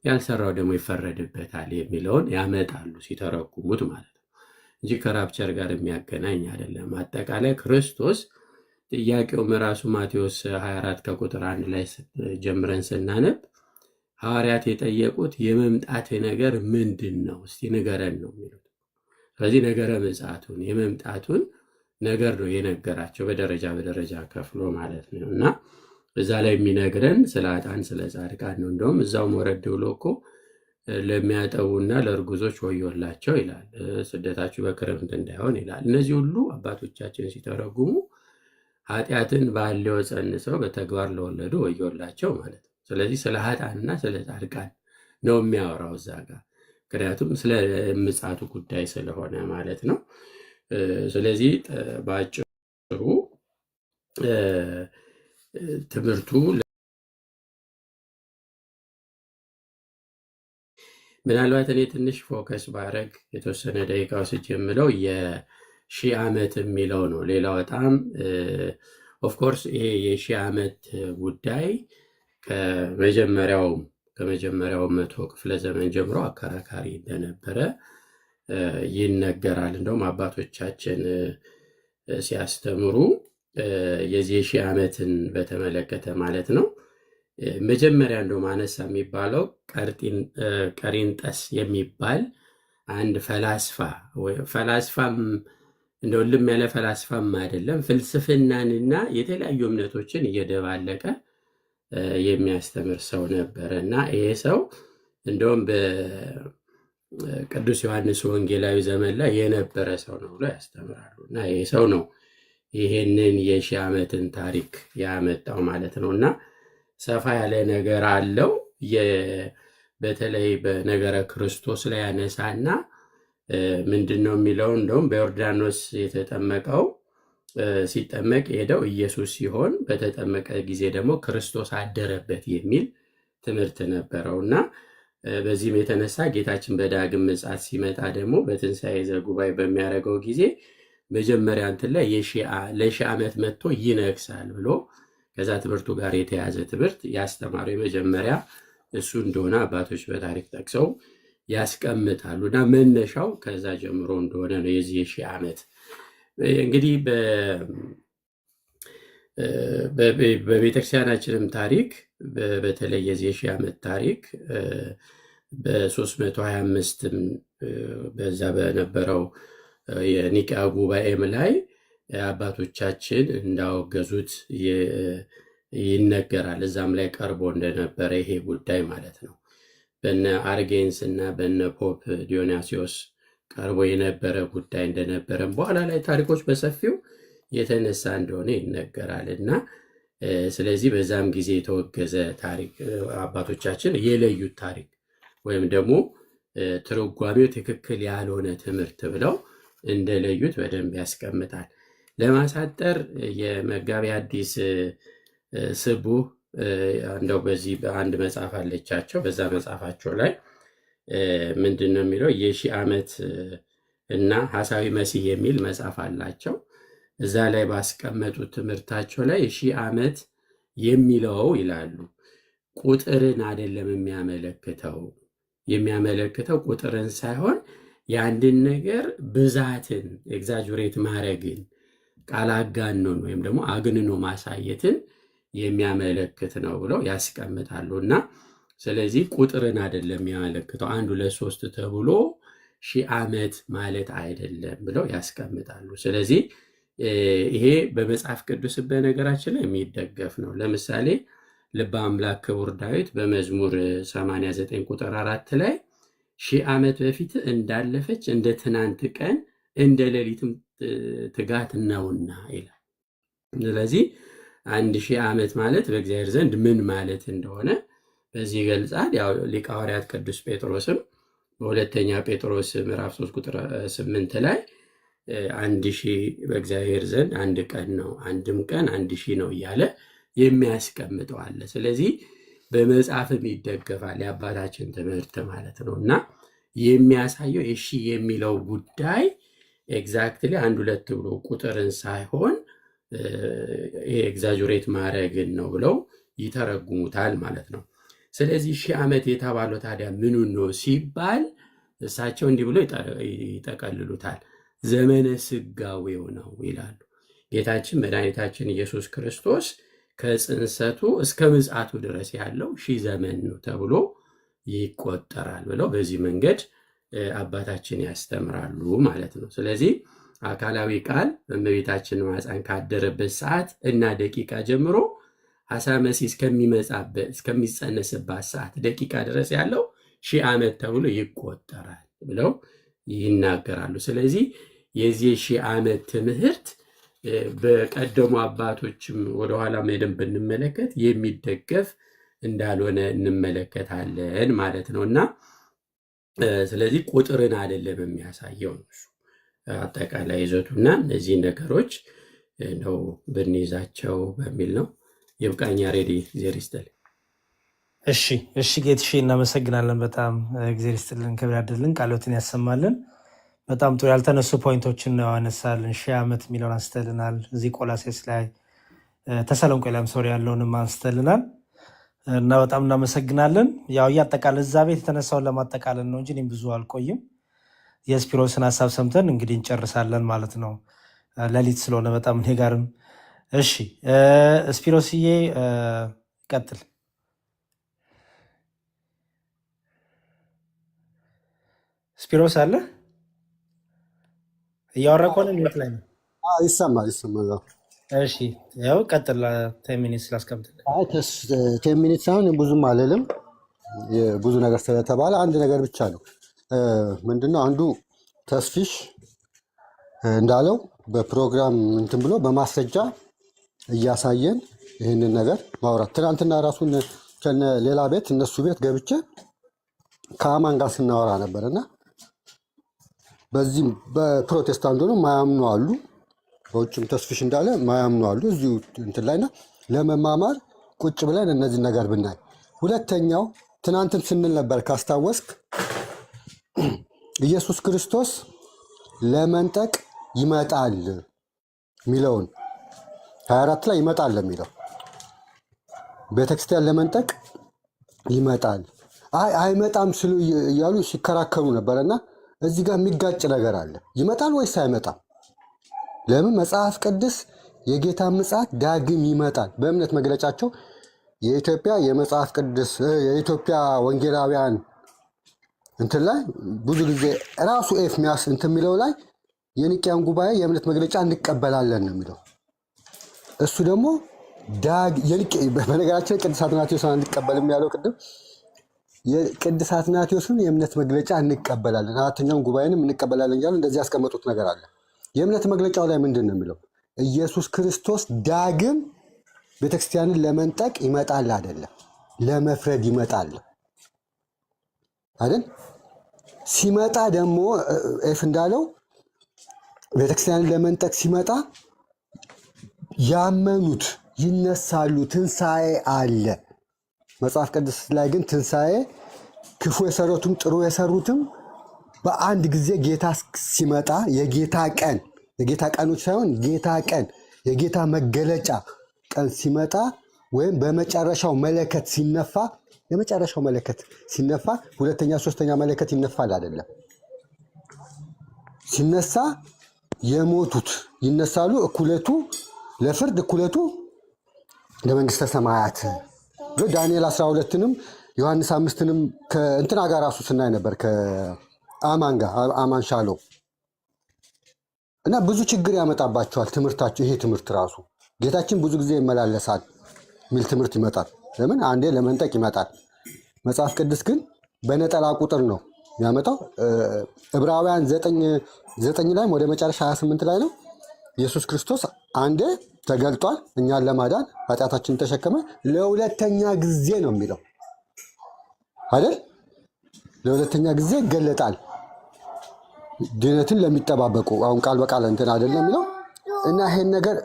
ያልሰራው ደግሞ ይፈረድበታል የሚለውን ያመጣሉ ሲተረጉሙት ማለት ነው እንጂ ከራፕቸር ጋር የሚያገናኝ አይደለም። አጠቃላይ ክርስቶስ ጥያቄውም ራሱ ማቴዎስ 24 ከቁጥር 1 ላይ ጀምረን ስናነብ ሐዋርያት የጠየቁት የመምጣት ነገር ምንድን ነው እስቲ ንገረን ነው የሚሉት። ስለዚህ ነገረ ምጽአቱን የመምጣቱን ነገር ነው የነገራቸው በደረጃ በደረጃ ከፍሎ ማለት ነው። እና እዛ ላይ የሚነግረን ስለ ኃጥአን ስለ ጻድቃን ነው። እንደውም እዛውም ወረድ ብሎ እኮ ለሚያጠቡና ለእርጉዞች ወዮላቸው ይላል፣ ስደታችሁ በክረምት እንዳይሆን ይላል። እነዚህ ሁሉ አባቶቻችን ሲተረጉሙ ኃጢአትን በሐልዮ ጸንሰው በተግባር ለወለዱ ወዮላቸው ማለት ነው። ስለዚህ ስለ ኃጥአንና ስለ ጻድቃን ነው የሚያወራው እዛ ጋር፣ ምክንያቱም ስለ ምጽአቱ ጉዳይ ስለሆነ ማለት ነው። ስለዚህ በአጭሩ ትምህርቱ ምናልባት እኔ ትንሽ ፎከስ ባረግ የተወሰነ ደቂቃ ወስጄ የምለው የሺህ ዓመት የሚለው ነው። ሌላው በጣም ኦፍኮርስ ይሄ የሺህ ዓመት ጉዳይ ከመጀመሪያው ከመጀመሪያው 100 ክፍለ ዘመን ጀምሮ አከራካሪ እንደነበረ ይነገራል። እንደውም አባቶቻችን ሲያስተምሩ የዚህ 1000 ዓመትን በተመለከተ ማለት ነው መጀመሪያ እንደውም አነሳ የሚባለው ቀሪንጠስ የሚባል አንድ ፈላስፋም እንደው ልም ያለ ፈላስፋም አይደለም፣ ፍልስፍናንና የተለያዩ እምነቶችን እየደባለቀ የሚያስተምር ሰው ነበረ እና ይሄ ሰው እንደውም በቅዱስ ዮሐንስ ወንጌላዊ ዘመን ላይ የነበረ ሰው ነው ብሎ ያስተምራሉ። እና ይሄ ሰው ነው ይሄንን የ1000 ዓመትን ታሪክ ያመጣው ማለት ነው። እና ሰፋ ያለ ነገር አለው። በተለይ በነገረ ክርስቶስ ላይ ያነሳና ምንድን ነው የሚለው እንደውም በዮርዳኖስ የተጠመቀው ሲጠመቅ ሄደው ኢየሱስ ሲሆን በተጠመቀ ጊዜ ደግሞ ክርስቶስ አደረበት የሚል ትምህርት ነበረው እና በዚህም የተነሳ ጌታችን በዳግም ምጽአት ሲመጣ ደግሞ በትንሣኤ ዘጉባኤ በሚያደርገው ጊዜ መጀመሪያ እንትን ላይ ለ1000 ዓመት መጥቶ ይነግሳል ብሎ ከዛ ትምህርቱ ጋር የተያዘ ትምህርት ያስተማረው የመጀመሪያ እሱ እንደሆነ አባቶች በታሪክ ጠቅሰው ያስቀምጣሉ። እና መነሻው ከዛ ጀምሮ እንደሆነ ነው የዚህ 1000 ዓመት እንግዲህ በቤተክርስቲያናችንም ታሪክ በተለይ የዚህ 1000 ዓመት ታሪክ በ325 በዛ በነበረው የኒቅያ ጉባኤም ላይ አባቶቻችን እንዳወገዙት ይነገራል። እዛም ላይ ቀርቦ እንደነበረ ይሄ ጉዳይ ማለት ነው። በነ አርጌንስ እና በነ ፖፕ ዲዮናሲዮስ ቀርቦ የነበረ ጉዳይ እንደነበረም በኋላ ላይ ታሪኮች በሰፊው የተነሳ እንደሆነ ይነገራል። እና ስለዚህ በዛም ጊዜ የተወገዘ ታሪክ አባቶቻችን የለዩት ታሪክ ወይም ደግሞ ትርጓሜው ትክክል ያልሆነ ትምህርት ብለው እንደለዩት በደንብ ያስቀምጣል። ለማሳጠር የመጋቤ ሐዲስ ስቡህ እንደው በዚህ በአንድ መጽሐፍ አለቻቸው። በዛ መጽሐፋቸው ላይ ምንድን ነው የሚለው የ1000 ዓመት እና ሐሳዊ መሲህ የሚል መጽሐፍ አላቸው። እዛ ላይ ባስቀመጡት ትምህርታቸው ላይ 1000 ዓመት የሚለው ይላሉ ቁጥርን አይደለም የሚያመለክተው ቁጥርን ሳይሆን የአንድን ነገር ብዛትን ኤግዛጁሬት ማድረግን ቃል አጋኖን ወይም ደግሞ አግንኖ ማሳየትን የሚያመለክት ነው ብለው ያስቀምጣሉ። እና ስለዚህ ቁጥርን አይደለም የሚያመለክተው 1 2 3 ተብሎ 1000 ዓመት ማለት አይደለም ብለው ያስቀምጣሉ። ስለዚህ ይሄ በመጽሐፍ ቅዱስ በነገራችን ላይ የሚደገፍ ነው። ለምሳሌ ልበ አምላክ ክቡር ዳዊት በመዝሙር 89 ቁጥር 4 ላይ 1000 ዓመት በፊት እንዳለፈች እንደ ትናንት ቀን እንደ ሌሊትም ትጋት ነውና ይላል። ስለዚህ 1000 ዓመት ማለት በእግዚአብሔር ዘንድ ምን ማለት እንደሆነ በዚህ ይገልጻል። ያው ሊቀ ሐዋርያት ቅዱስ ጴጥሮስም በሁለተኛ ጴጥሮስ ምዕራፍ 3 ቁጥር 8 ላይ 1000 በእግዚአብሔር ዘንድ አንድ ቀን ነው፣ አንድም ቀን 1000 ነው እያለ የሚያስቀምጠው አለ። ስለዚህ በመጽሐፍም ይደገፋል የአባታችን ትምህርት ማለት ነው። እና የሚያሳየው 1000 የሚለው ጉዳይ ኤግዛክትሊ 1 2 ብሎ ቁጥርን ሳይሆን ኤግዛጁሬት ማድረግን ነው ብለው ይተረጉሙታል ማለት ነው። ስለዚህ 1000 ዓመት የተባለው ታዲያ ምኑን ነው ሲባል እሳቸው እንዲህ ብሎ ይጠቀልሉታል። ዘመነ ስጋዌው ነው ይላሉ። ጌታችን መድኃኒታችን ኢየሱስ ክርስቶስ ከጽንሰቱ እስከ ምጽአቱ ድረስ ያለው 1000 ዘመን ነው ተብሎ ይቆጠራል ብለው በዚህ መንገድ አባታችን ያስተምራሉ ማለት ነው። ስለዚህ አካላዊ ቃል በእመቤታችን ማኅፀን ካደረበት ሰዓት እና ደቂቃ ጀምሮ ሐሳዌ መሲህ እስከሚጸነስባት ሰዓት ደቂቃ ድረስ ያለው 1000 ዓመት ተብሎ ይቆጠራል ብለው ይናገራሉ። ስለዚህ የዚህ 1000 ዓመት ትምህርት በቀደሙ አባቶችም ወደኋላ ሄደን ብንመለከት የሚደገፍ እንዳልሆነ እንመለከታለን ማለት ነው። እና ስለዚህ ቁጥርን አይደለም የሚያሳየው እሱ አጠቃላይ ይዘቱና እነዚህ ነገሮች ነው ብንይዛቸው በሚል ነው። ይብቃኛ ሬዲ ጊዜ ይስጥልኝ። እሺ ጌትሽ እናመሰግናለን። በጣም ጊዜ ይስጥልን፣ ክብር ያድልን፣ ቃሎትን ያሰማልን። በጣም ጥሩ ያልተነሱ ፖይንቶችን ነው ያነሳልን። 1000 ዓመት የሚለውን አንስተልናል። እዚህ ቆላሴስ ላይ ተሰሎንቄ ላይም ያለውንም አንስተልናል። እና በጣም እናመሰግናለን። ያው እያጠቃለን እዛ ቤት የተነሳውን ለማጠቃለል ነው እንጂ እኔም ብዙ አልቆይም። የስፒሮስን ሀሳብ ሰምተን እንግዲህ እንጨርሳለን ማለት ነው። ሌሊት ስለሆነ በጣም እኔ ጋርም። እሺ ስፒሮስዬ ቀጥል። ስፒሮስ አለ እያወራ ከሆነ ሚት ላይ ነው። ይሰማል። እሺ ያው ቀጥል። 10 ሚኒት ስላስቀምጥልህ 10 ሚኒት ሳይሆን ብዙም አልልም። ብዙ ነገር ስለተባለ አንድ ነገር ብቻ ነው። ምንድነው አንዱ ተስፊሽ እንዳለው በፕሮግራም እንትን ብሎ በማስረጃ እያሳየን ይህንን ነገር ማውራት። ትናንትና ራሱን ሌላ ቤት እነሱ ቤት ገብቼ ከአማን ጋር ስናወራ ነበር እና በዚህም በፕሮቴስታንቱ ነው ማያምኑ አሉ፣ በውጭም ተስፊሽ እንዳለ ማያምኑ አሉ። እዚሁ እንትን ላይና ለመማማር ቁጭ ብለን እነዚህ ነገር ብናይ። ሁለተኛው ትናንትም ስንል ነበር ካስታወስክ፣ ኢየሱስ ክርስቶስ ለመንጠቅ ይመጣል የሚለውን 24 ላይ ይመጣል የሚለው ቤተክርስቲያን ለመንጠቅ ይመጣል አይመጣም ስሉ እያሉ ሲከራከሩ ነበርና እዚህ ጋር የሚጋጭ ነገር አለ። ይመጣል ወይስ አይመጣም? ለምን መጽሐፍ ቅዱስ የጌታ ምጽአት ዳግም ይመጣል በእምነት መግለጫቸው የኢትዮጵያ የመጽሐፍ ቅዱስ የኢትዮጵያ ወንጌላውያን እንትን ላይ ብዙ ጊዜ ራሱ ኤፍሚያስ እንትን የሚለው ላይ የኒቅያን ጉባኤ የእምነት መግለጫ እንቀበላለን ነው የሚለው። እሱ ደግሞ በነገራችን ቅዱስ አትናቴዎስን አንቀበልም ያለው ቅድም የቅዱስ አትናቴዎስን የእምነት መግለጫ እንቀበላለን፣ አራተኛውን ጉባኤንም እንቀበላለን እያሉ እንደዚህ ያስቀመጡት ነገር አለ። የእምነት መግለጫው ላይ ምንድን ነው የሚለው? ኢየሱስ ክርስቶስ ዳግም ቤተክርስቲያንን ለመንጠቅ ይመጣል አይደለም፣ ለመፍረድ ይመጣል አይደል? ሲመጣ ደግሞ ኤፍ እንዳለው ቤተክርስቲያንን ለመንጠቅ ሲመጣ ያመኑት ይነሳሉ፣ ትንሣኤ አለ። መጽሐፍ ቅዱስ ላይ ግን ትንሣኤ ክፉ የሰሩትም ጥሩ የሰሩትም በአንድ ጊዜ ጌታ ሲመጣ የጌታ ቀን፣ የጌታ ቀኖች ሳይሆን ጌታ ቀን፣ የጌታ መገለጫ ቀን ሲመጣ ወይም በመጨረሻው መለከት ሲነፋ፣ የመጨረሻው መለከት ሲነፋ ሁለተኛ ሶስተኛ መለከት ይነፋል አይደለም። ሲነሳ የሞቱት ይነሳሉ፣ እኩለቱ ለፍርድ እኩለቱ ለመንግስተ ሰማያት። ዳንኤል 12ንም ዮሐንስ 5ንም ከእንትና ጋር ራሱ ስናይ ነበር ከአማን ጋር አማን ሻለው እና ብዙ ችግር ያመጣባቸዋል ትምህርታቸው። ይሄ ትምህርት ራሱ ጌታችን ብዙ ጊዜ ይመላለሳል የሚል ትምህርት ይመጣል። ለምን አንዴ ለመንጠቅ ይመጣል። መጽሐፍ ቅዱስ ግን በነጠላ ቁጥር ነው የሚያመጣው። ዕብራውያን 9 ላይ ወደ መጨረሻ 28 ላይ ነው ኢየሱስ ክርስቶስ አንዴ ተገልጧል እኛን ለማዳን ኃጢአታችንን ተሸከመ፣ ለሁለተኛ ጊዜ ነው የሚለው አይደል? ለሁለተኛ ጊዜ ይገለጣል ድነትን ለሚጠባበቁ። አሁን ቃል በቃል እንትን አይደለም የሚለው እና ይሄን ነገር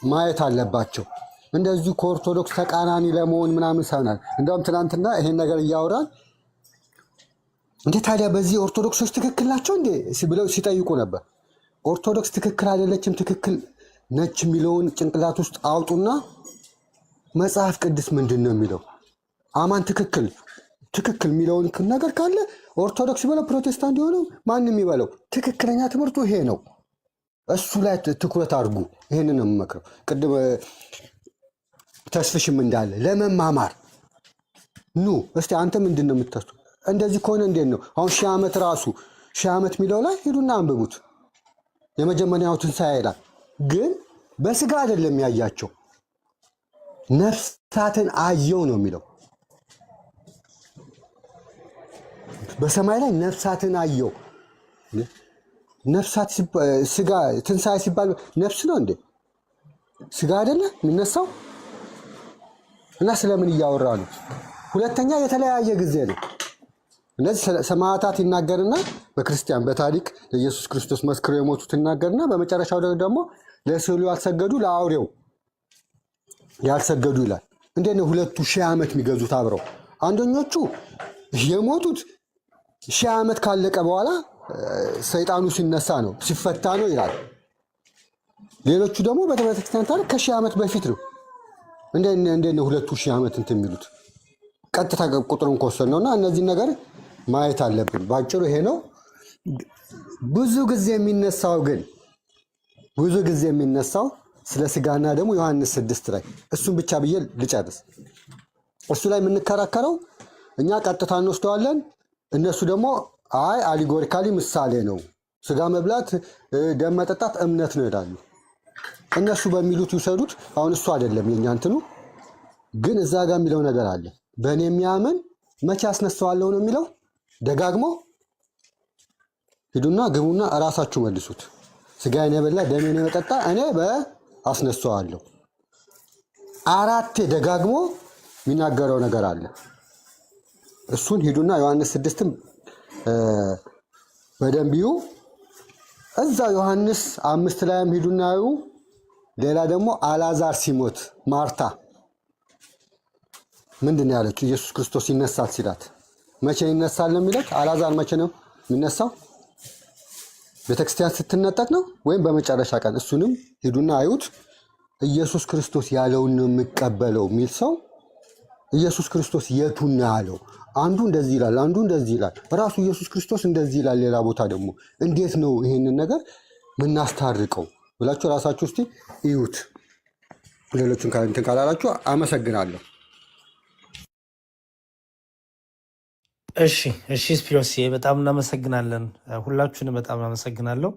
ማየት አለባቸው። እንደዚሁ ከኦርቶዶክስ ተቃራኒ ለመሆን ምናምን ሳይሆናል። እንደውም ትናንትና ይሄን ነገር እያወራን እንዴ ታዲያ በዚህ ኦርቶዶክሶች ትክክል ናቸው እንዴ ብለው ሲጠይቁ ነበር። ኦርቶዶክስ ትክክል አይደለችም ትክክል ነች የሚለውን ጭንቅላት ውስጥ አውጡና መጽሐፍ ቅዱስ ምንድን ነው የሚለው? አማን ትክክል የሚለውን ነገር ካለ ኦርቶዶክስ ይበለው ፕሮቴስታንት የሆነው ማንም ይበለው ትክክለኛ ትምህርቱ ይሄ ነው። እሱ ላይ ትኩረት አድርጉ። ይሄንን ነው የምመክረው። ቅድም ተስፍሽም እንዳለ ለመማማር ኑ እስቲ አንተ ምንድን ነው የምታስቱ? እንደዚህ ከሆነ እንዴት ነው አሁን 1000 ዓመት ራሱ 1000 ዓመት የሚለው ላይ ሄዱና አንብቡት። የመጀመሪያው ትንሣኤ ላይ ግን በስጋ አይደለም ያያቸው፣ ነፍሳትን አየው ነው የሚለው። በሰማይ ላይ ነፍሳትን አየው። ነፍሳት ስጋ ትንሣኤ ሲባል ነፍስ ነው እንዴ? ስጋ አይደለ የሚነሳው? እና ስለምን እያወራ ነው? ሁለተኛ የተለያየ ጊዜ ነው። እነዚህ ሰማዕታት ይናገርና በክርስቲያን በታሪክ ለኢየሱስ ክርስቶስ መስክረው የሞቱት ይናገርና በመጨረሻው ደግሞ ለስዕሉ ያልሰገዱ ለአውሬው ያልሰገዱ ይላል። እንዴት ነው ሁለቱ 1000 ዓመት የሚገዙት አብረው? አንደኞቹ የሞቱት 1000 ዓመት ካለቀ በኋላ ሰይጣኑ ሲነሳ ነው ሲፈታ ነው ይላል። ሌሎቹ ደግሞ በቤተክርስቲያን ታሪክ ከ1000 ዓመት በፊት ነው። እንዴት ነው ሁለቱ 1000 ዓመት እንትን የሚሉት? ቀጥታ ቁጥሩን ከወሰድ ነውና እነዚህ ነገር ማየት አለብን። ባጭሩ ይሄ ነው። ብዙ ጊዜ የሚነሳው ስለ ስጋና ደግሞ ዮሐንስ 6 ላይ እሱን ብቻ ብዬ ልጨርስ። እሱ ላይ የምንከራከረው እኛ ቀጥታ እንወስደዋለን፣ እነሱ ደግሞ አይ አሊጎሪካሊ ምሳሌ ነው፣ ስጋ መብላት ደም መጠጣት እምነት ነው ይላሉ። እነሱ በሚሉት ይውሰዱት። አሁን እሱ አይደለም የኛ እንትኑ፣ ግን እዛ ጋር የሚለው ነገር አለ። በእኔ የሚያምን መቼ አስነሳዋለሁ ነው የሚለው። ደጋግሞ ሂዱና ግቡና እራሳችሁ መልሱት። ስጋዬን የበላ ደሜን የጠጣ እኔ አስነሳዋለሁ። 4 ደጋግሞ የሚናገረው ነገር አለ። እሱን ሂዱና ዮሐንስ 6ም በደንብ ይዩ። እዛ ዮሐንስ 5 ላይም ሂዱና ይዩ። ሌላ ደግሞ አልዓዛር ሲሞት ማርታ ምንድን ነው ያለችው? ኢየሱስ ክርስቶስ ይነሳል ሲላት መቼ ይነሳል ነው የሚለት? አልዓዛር መቼ ነው የሚነሳው? ቤተክርስቲያን ስትነጠቅ ነው ወይም በመጨረሻ ቀን? እሱንም ሂዱና አዩት። ኢየሱስ ክርስቶስ ያለውን ነው የሚቀበለው የሚል ሰው ኢየሱስ ክርስቶስ የቱን ነው ያለው? አንዱ እንደዚህ ይላል፣ አንዱ እንደዚህ ይላል። ራሱ ኢየሱስ ክርስቶስ እንደዚህ ይላል፣ ሌላ ቦታ ደግሞ እንዴት ነው ይሄንን ነገር ምናስታርቀው ብላችሁ ራሳችሁ እስቲ እዩት። ሌሎችን እንትን ካላላችሁ አመሰግናለሁ። እሺ ስፒሮሲ በጣም እናመሰግናለን። ሁላችሁንም በጣም እናመሰግናለሁ።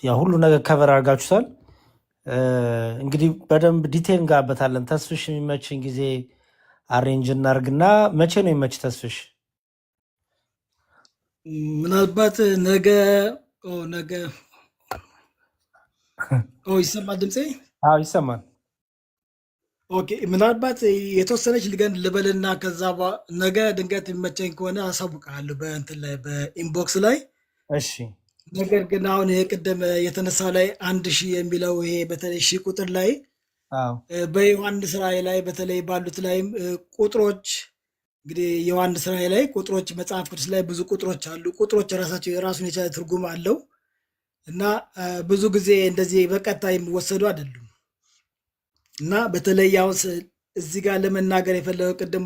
ያ ሁሉ ነገር ከቨር አድርጋችሁታል። እንግዲህ በደንብ ዲቴል እንጋበታለን። ተስፍሽ የሚመችን ጊዜ አሬንጅ እናርግና መቼ ነው የሚመች ተስፍሽ? ምናልባት ነገ ይሰማል ድምፄ? አዎ ይሰማል። ኦኬ፣ ምናልባት የተወሰነች ልበልና ከዛ ነገ ድንገት የሚመቸኝ ከሆነ አሳውቃለሁ በእንትን ላይ በኢንቦክስ ላይ። እሺ። ነገር ግን አሁን ይሄ ቅድም የተነሳው ላይ 1000 የሚለው ይሄ በተለይ 1000 ቁጥር ላይ በዮሐንስ ራእይ ላይ በተለይ ባሉት ላይም ቁጥሮች እንግዲህ ዮሐንስ ራእይ ላይ ቁጥሮች መጽሐፍ ቅዱስ ላይ ብዙ ቁጥሮች አሉ። ቁጥሮች ራሳቸው የራሱን የቻለ ትርጉም አለው እና ብዙ ጊዜ እንደዚህ በቀጥታ የሚወሰዱ አይደሉም። እና በተለይ አሁን እዚህ ጋር ለመናገር የፈለገው ቅድም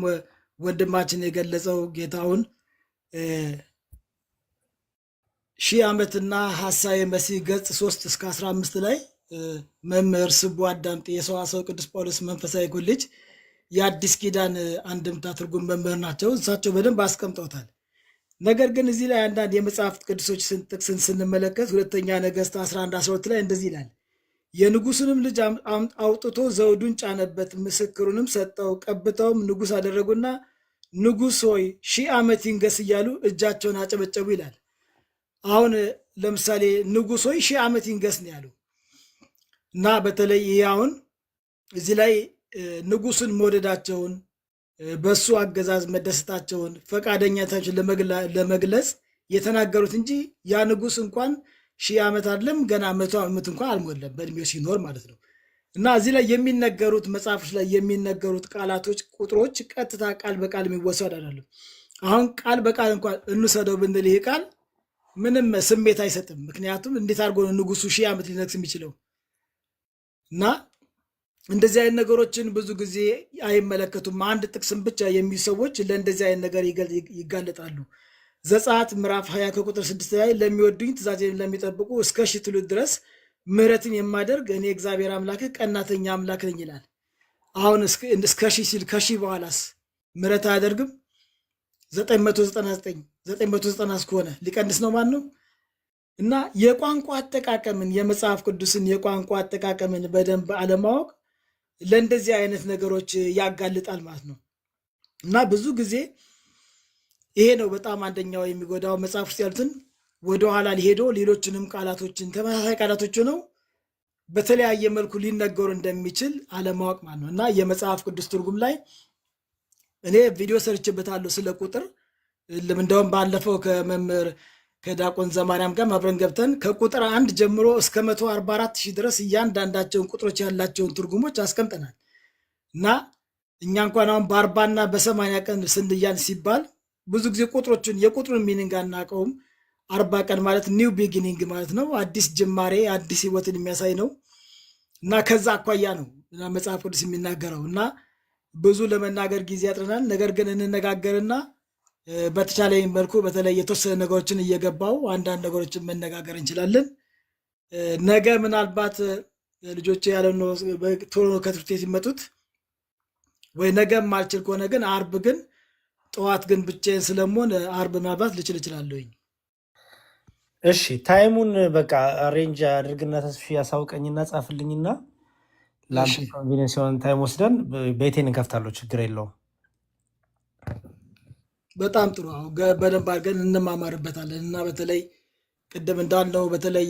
ወንድማችን የገለጸው ጌታውን 1000 ዓመትና ሐሳዌ መሲህ ገጽ 3 እስከ 15 ላይ መምህር ስቡ አዳምጤ የሰዋስው ቅዱስ ጳውሎስ መንፈሳዊ ኮሌጅ የአዲስ ኪዳን አንድምታ ትርጉም መምህር ናቸው። እሳቸው በደንብ አስቀምጠውታል። ነገር ግን እዚህ ላይ አንዳንድ የመጽሐፍ ቅዱሶች ጥቅስን ስንመለከት ሁለተኛ ነገሥት 11:12 ላይ እንደዚህ ይላል፣ የንጉሱንም ልጅ አውጥቶ ዘውዱን ጫነበት፣ ምስክሩንም ሰጠው፣ ቀብተውም ንጉስ አደረጉና ንጉስ ሆይ 1000 ዓመት ይንገስ እያሉ እጃቸውን አጨበጨቡ ይላል። አሁን ለምሳሌ ንጉስ ሆይ 1000 ዓመት ይንገስ ነው ያሉ እና በተለይ ይህ አሁን እዚህ ላይ ንጉሱን መውደዳቸውን በሱ አገዛዝ መደሰታቸውን ፈቃደኛታቸውን ለመግለጽ የተናገሩት እንጂ ያ ንጉስ እንኳን 1000 ዓመት አይደለም ገና 100 ዓመት እንኳን አልሞላም በእድሜው ሲኖር ማለት ነው። እና እዚህ ላይ የሚነገሩት መጽሐፎች ላይ የሚነገሩት ቃላቶች፣ ቁጥሮች ቀጥታ ቃል በቃል የሚወሰድ አይደለም። አሁን ቃል በቃል እንኳን እንሰደው ብንል ይሄ ቃል ምንም ስሜት አይሰጥም። ምክንያቱም እንዴት አድርጎ ነው ንጉሱ 1000 ዓመት ሊነግስ የሚችለው? እና እንደዚህ አይነት ነገሮችን ብዙ ጊዜ አይመለከቱም። አንድ ጥቅስም ብቻ የሚሉ ሰዎች ለእንደዚህ አይነት ነገር ይጋለጣሉ። ዘጸአት ምዕራፍ 20 ከቁጥር 6 ላይ ለሚወዱኝ ትእዛዜን ለሚጠብቁ እስከ 1000 ትውልድ ድረስ ምሕረትን የማደርግ እኔ እግዚአብሔር አምላክ ቀናተኛ አምላክ ነኝ ይላል። አሁን እስከ 1000 ሲል ከ1000 በኋላስ ምሕረት አያደርግም? 990 እስከሆነ ሊቀንስ ነው ማን ነው? እና የቋንቋ አጠቃቀምን የመጽሐፍ ቅዱስን የቋንቋ አጠቃቀምን በደንብ አለማወቅ ለእንደዚህ አይነት ነገሮች ያጋልጣል ማለት ነው። እና ብዙ ጊዜ ይሄ ነው በጣም አንደኛው የሚጎዳው። መጽሐፍ ውስጥ ያሉትን ወደኋላ ሊሄዶ ሌሎችንም ቃላቶችን ተመሳሳይ ቃላቶች ነው በተለያየ መልኩ ሊነገሩ እንደሚችል አለማወቅ ማለት ነው። እና የመጽሐፍ ቅዱስ ትርጉም ላይ እኔ ቪዲዮ ሰርችበታለሁ ስለ ቁጥር። እንደውም ባለፈው ከመምህር ከዲያቆን ዘማርያም ጋር አብረን ገብተን ከቁጥር 1 ጀምሮ እስከ 144,000 ድረስ እያንዳንዳቸውን ቁጥሮች ያላቸውን ትርጉሞች አስቀምጠናል። እና እኛ እንኳን አሁን በ40 እና በ80 ቀን ስንድያን ሲባል ብዙ ጊዜ ቁጥሮችን የቁጥሩን ሚኒንግ አናውቀውም። 40 ቀን ማለት ኒው ቢጊኒንግ ማለት ነው፣ አዲስ ጅማሬ አዲስ ህይወትን የሚያሳይ ነው። እና ከዛ አኳያ ነው መጽሐፍ ቅዱስ የሚናገረው። እና ብዙ ለመናገር ጊዜ ያጥረናል። ነገር ግን እንነጋገርና በተቻለ መልኩ በተለይ የተወሰነ ነገሮችን እየገባው አንዳንድ ነገሮችን መነጋገር እንችላለን። ነገ ምናልባት ልጆች ያለ ቶሎ ከትምህርት ቤት ሲመጡት ወይ ነገ ማልችል ከሆነ ግን አርብ ግን ጠዋት ግን ብቻዬን ስለምሆን አርብ ምናልባት ልችል እችላለሁኝ። እሺ ታይሙን በቃ አሬንጅ አድርግና ተስፋ ያሳውቀኝና ጻፍልኝና ለአንተ ኮንቪኒየንስ የሆነ ታይም ወስደን ቤቴን እንከፍታለሁ። ችግር የለውም። በጣም ጥሩ። በደንብ አድርገን እንማማርበታለን እና በተለይ ቅድም እንዳልነው በተለይ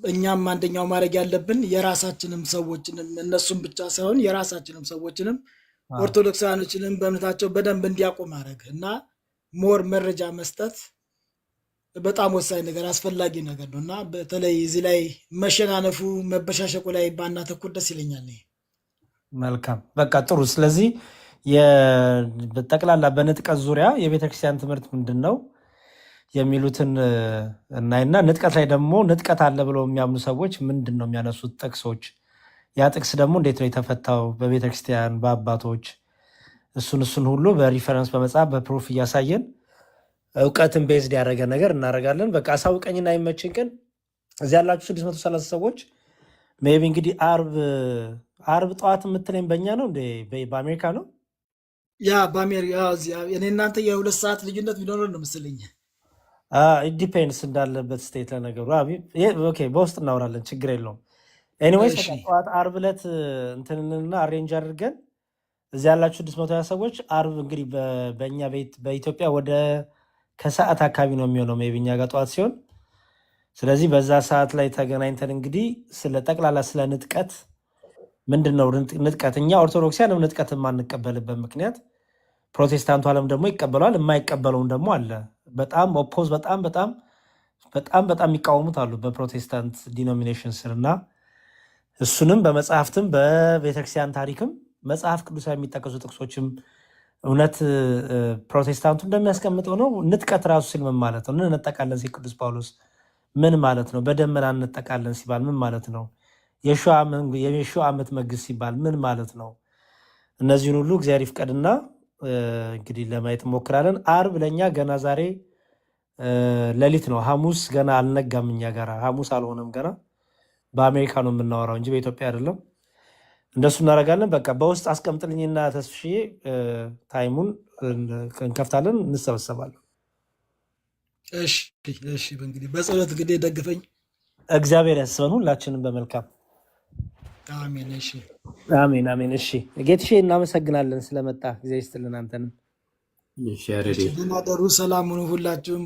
እኛም አንደኛው ማድረግ ያለብን የራሳችንም ሰዎችንም እነሱም ብቻ ሳይሆን የራሳችንም ሰዎችንም ኦርቶዶክሳውያኖችንም በእምነታቸው በደንብ እንዲያውቁ ማድረግ እና ሞር መረጃ መስጠት በጣም ወሳኝ ነገር አስፈላጊ ነገር ነው እና በተለይ እዚህ ላይ መሸናነፉ መበሻሸቁ ላይ ባናተኩር ደስ ይለኛል። መልካም በቃ ጥሩ። ስለዚህ ጠቅላላ በንጥቀት ዙሪያ የቤተክርስቲያን ትምህርት ምንድን ነው የሚሉትን እናይና ንጥቀት ላይ ደግሞ ንጥቀት አለ ብለው የሚያምኑ ሰዎች ምንድን ነው የሚያነሱት ጥቅሶች፣ ያ ጥቅስ ደግሞ እንዴት ነው የተፈታው በቤተክርስቲያን በአባቶች፣ እሱን ሁሉ በሪፈረንስ በመጽሐፍ በፕሩፍ እያሳየን እውቀትን ቤዝድ ያደረገ ነገር እናደርጋለን። በቃ አሳውቀኝና አይመችን ቀን እዚህ ያላችሁ 630 ሰዎች ሜይ ቢ እንግዲህ አርብ ጠዋት የምትለኝ በእኛ ነው እንደ በአሜሪካ ነው? ያ በአሜሪካ እኔ እናንተ የ2 ሰዓት ልዩነት ቢኖረን ነው መሰለኝ። ዲፔንድስ እንዳለበት ስቴት ለነገሩ በውስጥ እናወራለን፣ ችግር የለውም። ኤኒዌይስ ጠዋት አርብ ዕለት እንትንንና አሬንጅ አድርገን እዚህ ያላችሁ 620 ሰዎች አርብ እንግዲህ በእኛ ቤት በኢትዮጵያ ወደ ከሰዓት አካባቢ ነው የሚሆነው ሜይ ቢ እኛ ጋር ጠዋት ሲሆን፣ ስለዚህ በዛ ሰዓት ላይ ተገናኝተን እንግዲህ ስለ ጠቅላላ ስለ ንጥቀት ምንድን ነው ንጥቀት፣ እኛ ኦርቶዶክሲያን ንጥቀት የማንቀበልበት ምክንያት ፕሮቴስታንቱ ዓለም ደግሞ ይቀበለዋል፣ የማይቀበለውን ደግሞ አለ። በጣም ኦፖዝ በጣም የሚቃወሙት አሉ በፕሮቴስታንት ዲኖሚኔሽን ስር እና እሱንም በመጽሐፍትም በቤተክርስቲያን ታሪክም መጽሐፍ ቅዱሳዊ የሚጠቀሱ ጥቅሶችም እውነት ፕሮቴስታንቱ እንደሚያስቀምጠው ነው። ንጥቀት ራሱ ሲል ምን ማለት ነው? እንጠቃለን ሲል ቅዱስ ጳውሎስ ምን ማለት ነው? በደመና እንጠቃለን ሲባል ምን ማለት ነው? የሺህ ዓመት መግዝ ሲባል ምን ማለት ነው? እነዚህን ሁሉ እግዚአብሔር ይፍቀድና እንግዲህ ለማየት እንሞክራለን። አርብ ለእኛ ገና ዛሬ ሌሊት ነው። ሐሙስ ገና አልነጋም። እኛ ጋር ሐሙስ አልሆነም ገና። በአሜሪካ ነው የምናወራው እንጂ በኢትዮጵያ አይደለም። እንደሱ እናደርጋለን። በቃ በውስጥ አስቀምጥልኝና ተስፍዬ ታይሙን እንከፍታለን፣ እንሰበሰባለን። እሺ በእንግዲህ በጸሎት እንግዲህ ደግፈኝ። እግዚአብሔር ያስበን ሁላችንም በመልካም አሜን። እሺ አሜን። እሺ ጌትሼ እናመሰግናለን ስለመጣ ጊዜ ይስጥልን። አንተንም ሸርዴ ደህና ደሩ። ሰላም ሁኑ ሁላችሁም።